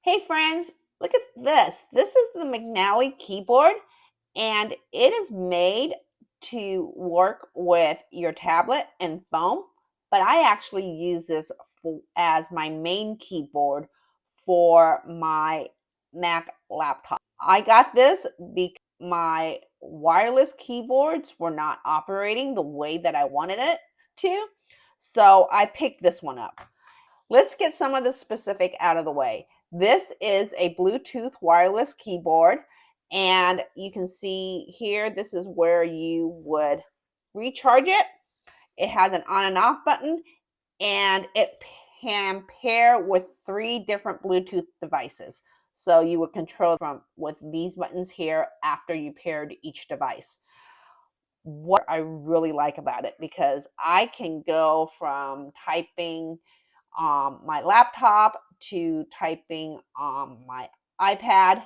Hey friends, look at this. This is the Macally Keyboard and it is made to work with your tablet and phone, but I actually use this as my main keyboard for my Mac laptop. I got this because my wireless keyboards were not operating the way that I wanted it to, so I picked this one up. Let's get some of the specific out of the way. This is a Bluetooth wireless keyboard, and you can see here, this is where you would recharge it. It has an on and off button, and it can pair with 3 different Bluetooth devices. So you would control from with these buttons here after you paired each device. What I really like about it, because I can go from typing on my laptop to typing on my iPad.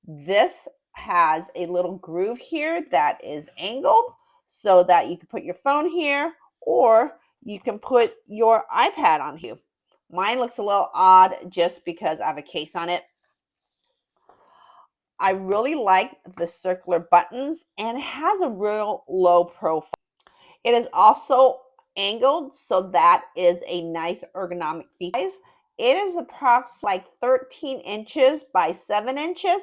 This has a little groove here that is angled so that you can put your phone here or you can put your iPad on here. Mine looks a little odd just because I have a case on it. I really like the circular buttons and it has a real low profile. It is also angled, so that is a nice ergonomic feature. It is approximately like 13 inches by 7 inches,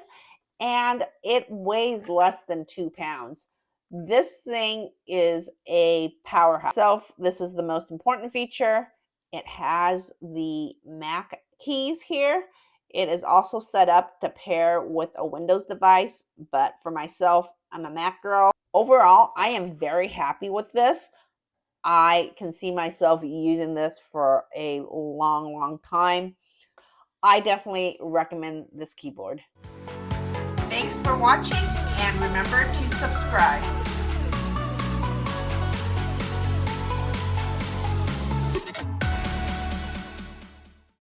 and it weighs less than 2 pounds. This thing is a powerhouse. This is the most important feature. It has the Mac keys here. It is also set up to pair with a Windows device, but for myself, I'm a Mac girl. Overall, I am very happy with this. I can see myself using this for a long time. I definitely recommend this keyboard. Thanks for watching, and remember to subscribe.